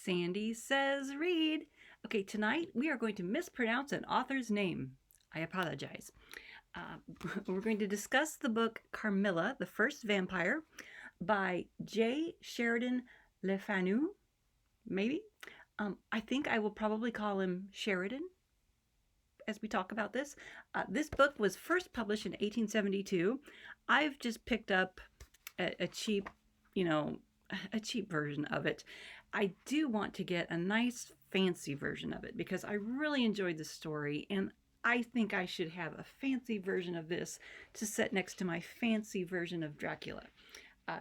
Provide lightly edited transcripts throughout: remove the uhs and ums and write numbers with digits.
Sandy says read. Okay, tonight we are going to mispronounce an author's name. I apologize. We're going to discuss the book Carmilla The First Vampire by J. Sheridan Le Fanu, maybe. I think I will probably call him Sheridan as we talk about this. This book was first published in 1872. I've just picked up a cheap, a cheap version of it. I do want to get a nice fancy version of it because I really enjoyed the story, and I think I should have a fancy version of this to set next to my fancy version of Dracula.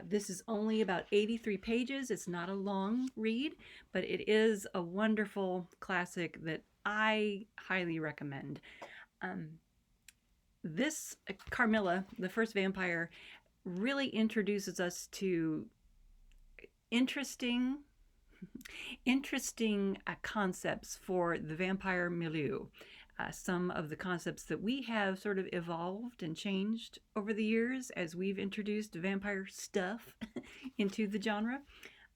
This is only about 83 pages. It's not a long read, but it is a wonderful classic that I highly recommend. This Carmilla, the First Vampire, really introduces us to interesting concepts for the vampire milieu. Some of the concepts that we have sort of evolved and changed over the years as we've introduced vampire stuff into the genre.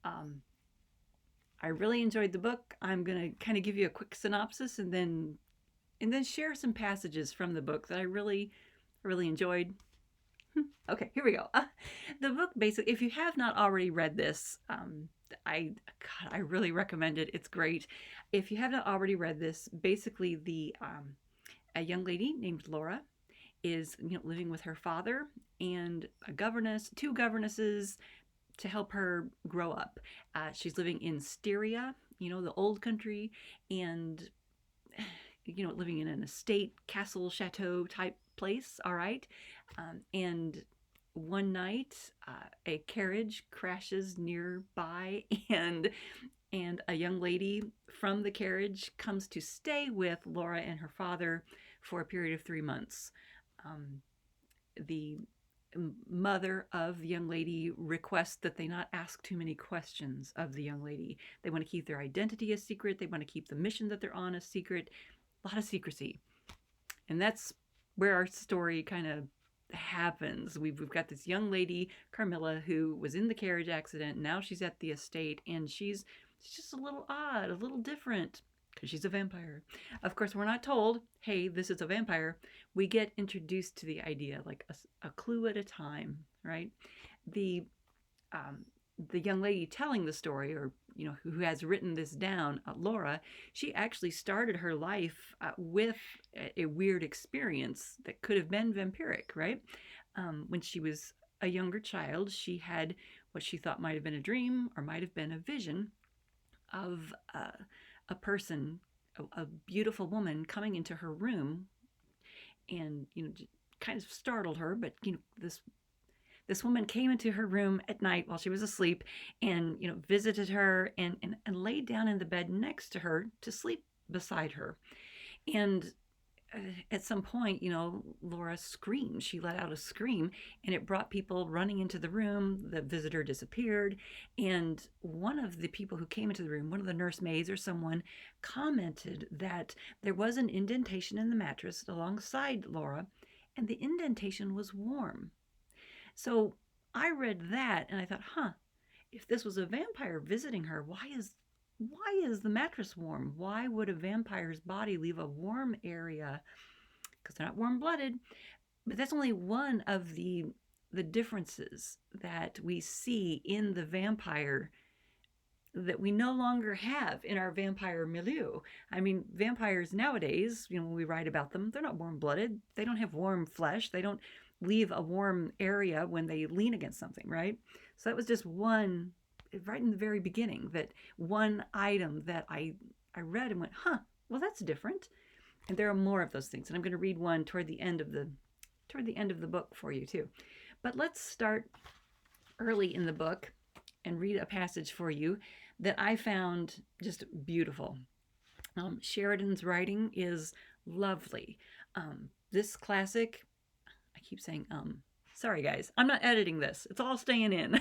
I really enjoyed the book. I'm going to kind of give you a quick synopsis and then share some passages from the book that I really enjoyed. Okay, here we go. The book basically, if you have not already read this, I really recommend it. It's great. If you have not already read this, basically a young lady named Laura is living with her father and two governesses to help her grow up. She's living in Styria, the old country, and living in an estate, castle, chateau type place. All right, and one night a carriage crashes nearby, and a young lady from the carriage comes to stay with Laura and her father for a period of 3 months. The mother of the young lady requests that they not ask too many questions of the young lady. They want to keep their identity a secret. They want to keep the mission that they're on a secret. A lot of secrecy. And that's where our story kind of happens. We've got this young lady, Carmilla, who was in the carriage accident. Now she's at the estate, and she's just a little odd, a little different, because she's a vampire. Of course, we're not told, hey, this is a vampire. We get introduced to the idea, like a clue at a time, right? The young lady telling the story, or who has written this down, Laura, she actually started her life with a weird experience that could have been vampiric, right? When she was a younger child, she had what she thought might have been a dream or might have been a vision of a person, a beautiful woman coming into her room, and kind of startled her. But this woman came into her room at night while she was asleep, and visited her and laid down in the bed next to her to sleep beside her. And at some point, Laura screamed. She let out a scream, and it brought people running into the room. The visitor disappeared, and one of the people who came into the room, one of the nursemaids or someone, commented that there was an indentation in the mattress alongside Laura, and the indentation was warm. So I read that, and I thought, if this was a vampire visiting her, why is the mattress warm? Why would a vampire's body leave a warm area? Because they're not warm-blooded. But that's only one of the differences that we see in the vampire that we no longer have in our vampire milieu. I mean, vampires nowadays, when we write about them, they're not warm-blooded. They don't have warm flesh. They don't leave a warm area when they lean against something, right? So that was just one, right in the very beginning, that one item that I read and went, well, that's different. And there are more of those things, and I'm going to read one toward the end of the book for you too. But let's start early in the book and read a passage for you that I found just beautiful. Sheridan's writing is lovely. This classic, I keep saying sorry guys, I'm not editing this, it's all staying in.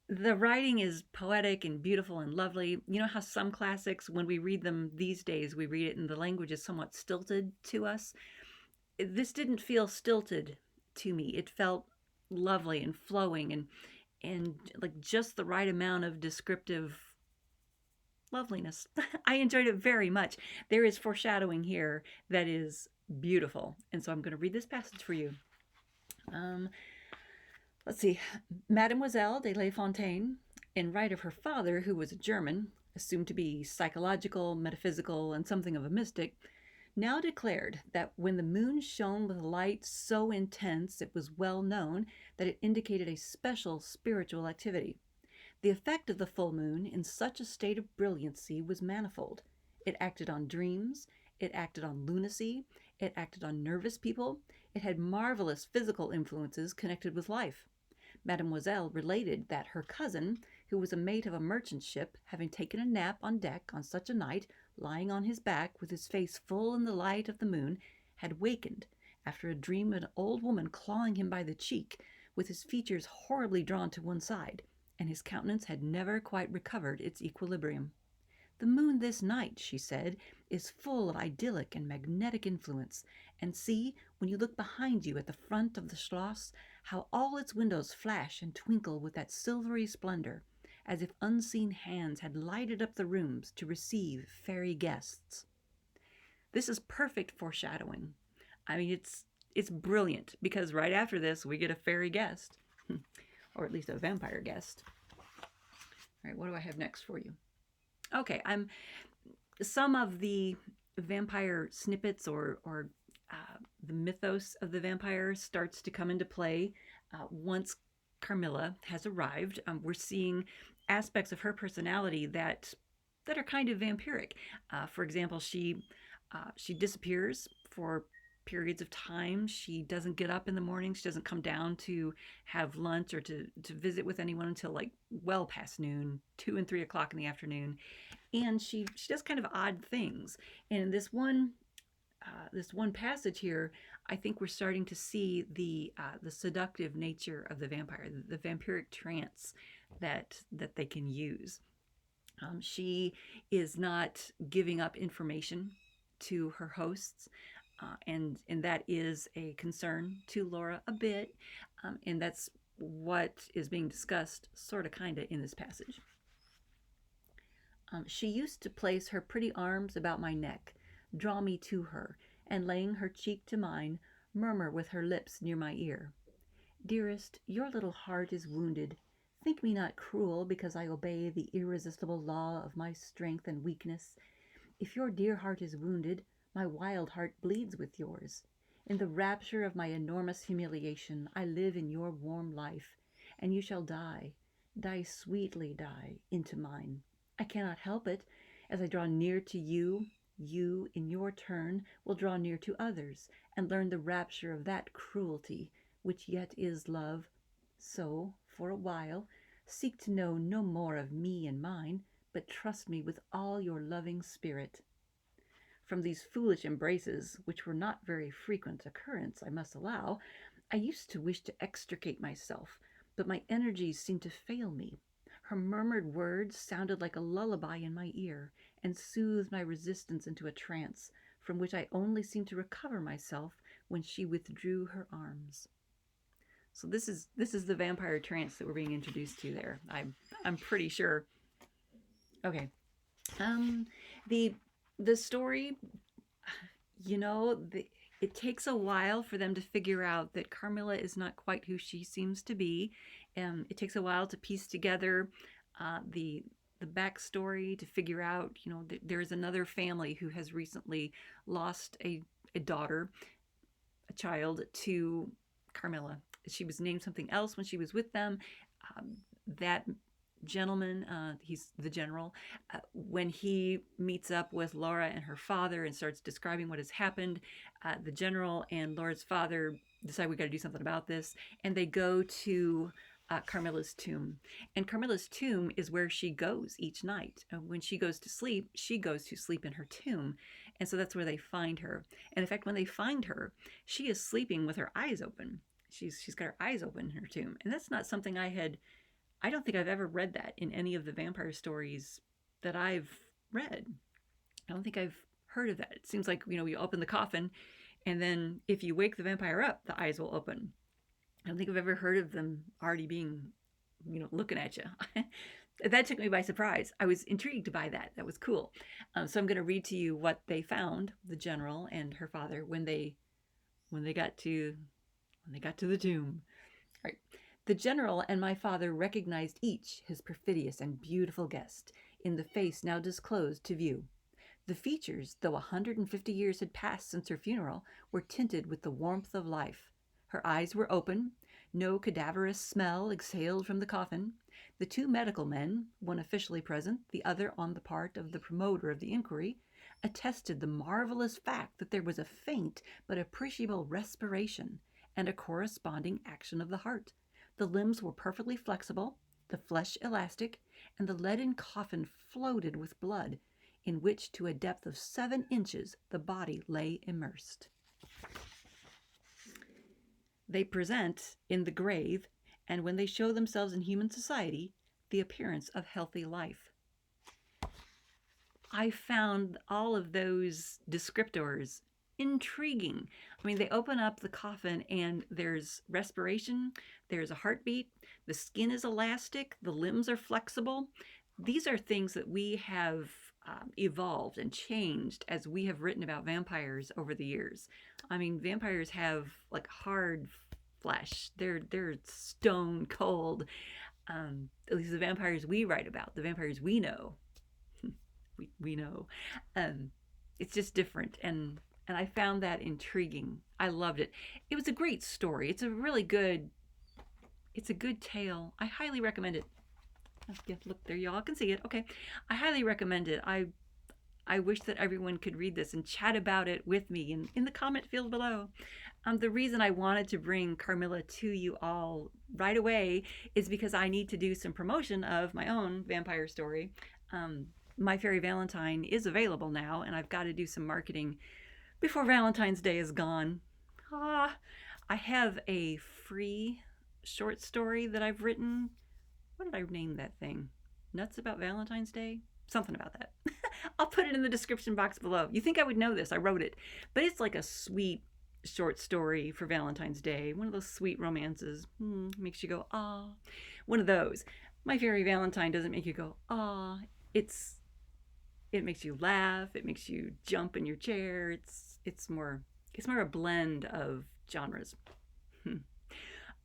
The writing is poetic and beautiful and lovely. You know how some classics, when we read them these days, we read it and the language is somewhat stilted to us. This didn't feel stilted to me. It felt lovely and flowing and like just the right amount of descriptive loveliness. I enjoyed it very much. There is foreshadowing here that is beautiful. And so I'm going to read this passage for you. Um, let's see. Mademoiselle de La Fontaine, in right of her father, who was a German, assumed to be psychological, metaphysical, and something of a mystic, now declared that when the moon shone with a light so intense it was well known that it indicated a special spiritual activity. The effect of the full moon in such a state of brilliancy was manifold. It acted on dreams, it acted on lunacy, it acted on nervous people, it had marvelous physical influences connected with life. Mademoiselle related that her cousin, who was a mate of a merchant ship, having taken a nap on deck on such a night, lying on his back with his face full in the light of the moon, had wakened, after a dream of an old woman clawing him by the cheek, with his features horribly drawn to one side, and his countenance had never quite recovered its equilibrium. The moon this night, she said, is full of idyllic and magnetic influence, and see, when you look behind you at the front of the Schloss, how all its windows flash and twinkle with that silvery splendor, as if unseen hands had lighted up the rooms to receive fairy guests. This is perfect foreshadowing. I mean, it's brilliant, because right after this, we get a fairy guest, or at least a vampire guest. All right, what do I have next for you? Okay, some of the vampire snippets or the mythos of the vampire starts to come into play once Carmilla has arrived. We're seeing aspects of her personality that are kind of vampiric. For example, she disappears for periods of time. She doesn't get up in the morning. She doesn't come down to have lunch or to visit with anyone until like well past noon, 2 and 3 o'clock in the afternoon. And she does kind of odd things. And in this one passage here, I think we're starting to see the seductive nature of the vampire, the vampiric trance that they can use. She is not giving up information to her hosts, and that is a concern to Laura a bit, and that's what is being discussed sort of kind of in this passage. She used to place her pretty arms about my neck, draw me to her, and laying her cheek to mine, murmur with her lips near my ear, "Dearest, your little heart is wounded. Think me not cruel because I obey the irresistible law of my strength and weakness. If your dear heart is wounded, my wild heart bleeds with yours. In the rapture of my enormous humiliation, I live in your warm life, and you shall die sweetly die, into mine. I cannot help it. As I draw near to you, you, in your turn, will draw near to others, and learn the rapture of that cruelty, which yet is love. So, for a while, seek to know no more of me and mine, but trust me with all your loving spirit." From these foolish embraces, which were not very frequent occurrence, I must allow, I used to wish to extricate myself, but my energies seemed to fail me. Her murmured words sounded like a lullaby in my ear, and soothed my resistance into a trance, from which I only seemed to recover myself when she withdrew her arms. So this is the vampire trance that we're being introduced to there. I'm pretty sure. Okay. The story, it takes a while for them to figure out that Carmilla is not quite who she seems to be. It takes a while to piece together the backstory, to figure out, there's another family who has recently lost a daughter, a child, to Carmilla. She was named something else when she was with them. That gentleman, he's the general, when he meets up with Laura and her father and starts describing what has happened, the general and Laura's father decide we got to do something about this, and they go to Carmilla's tomb. And Carmilla's tomb is where she goes each night. When she goes to sleep in her tomb. And so that's where they find her. And in fact, when they find her, she is sleeping with her eyes open. She's got her eyes open in her tomb. And that's not something I don't think I've ever read that in any of the vampire stories that I've read. I don't think I've heard of that. It seems like, you open the coffin, and then if you wake the vampire up, the eyes will open. I don't think I've ever heard of them already being, looking at you. That took me by surprise. I was intrigued by that. That was cool. So I'm going to read to you what they found, the general and her father, when they got to the tomb. All right. The general and my father recognized each his perfidious and beautiful guest in the face now disclosed to view. The features, though 150 years had passed since her funeral, were tinted with the warmth of life. Her eyes were open. No cadaverous smell exhaled from the coffin. The two medical men, one officially present, the other on the part of the promoter of the inquiry, attested the marvelous fact that there was a faint but appreciable respiration and a corresponding action of the heart. The limbs were perfectly flexible, the flesh elastic, and the leaden coffin floated with blood, in which to a depth of 7 inches the body lay immersed. They present in the grave, and when they show themselves in human society, the appearance of healthy life. I found all of those descriptors intriguing. I mean, they open up the coffin and there's respiration, there's a heartbeat, the skin is elastic, the limbs are flexible. These are things that we have evolved and changed as we have written about vampires over the years. I mean, vampires have like hard flesh. They're stone cold. At least the vampires we write about, the vampires we know. we know. It's just different, and I found that intriguing. I loved it. It was a great story. It's a good tale. I highly recommend it. Yeah, look there, y'all can see it. Okay, I highly recommend it. I wish that everyone could read this and chat about it with me in the comment field below. The reason I wanted to bring Carmilla to you all right away is because I need to do some promotion of my own vampire story. My Fairy Valentine is available now, and I've got to do some marketing before Valentine's Day is gone. I have a free short story that I've written. What did I name that thing? Nuts About Valentine's Day? Something about that. I'll put it in the description box below. You think I would know this? I wrote it. But it's like a sweet short story for Valentine's Day. One of those sweet romances. Makes you go, ah. One of those. My Fairy Valentine doesn't make you go, ah. It makes you laugh. It makes you jump in your chair. It's more a blend of genres.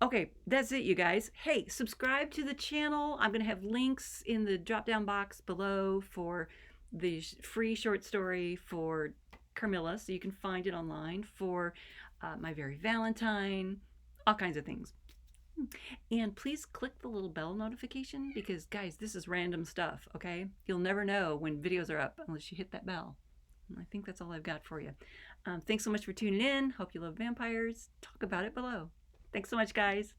Okay, that's it, you guys. Hey, subscribe to the channel. I'm going to have links in the drop-down box below for the free short story for Carmilla, so you can find it online, for My Very Valentine, all kinds of things. And please click the little bell notification, because, guys, this is random stuff, okay? You'll never know when videos are up unless you hit that bell. And I think that's all I've got for you. Thanks so much for tuning in. Hope you love vampires. Talk about it below. Thanks so much, guys.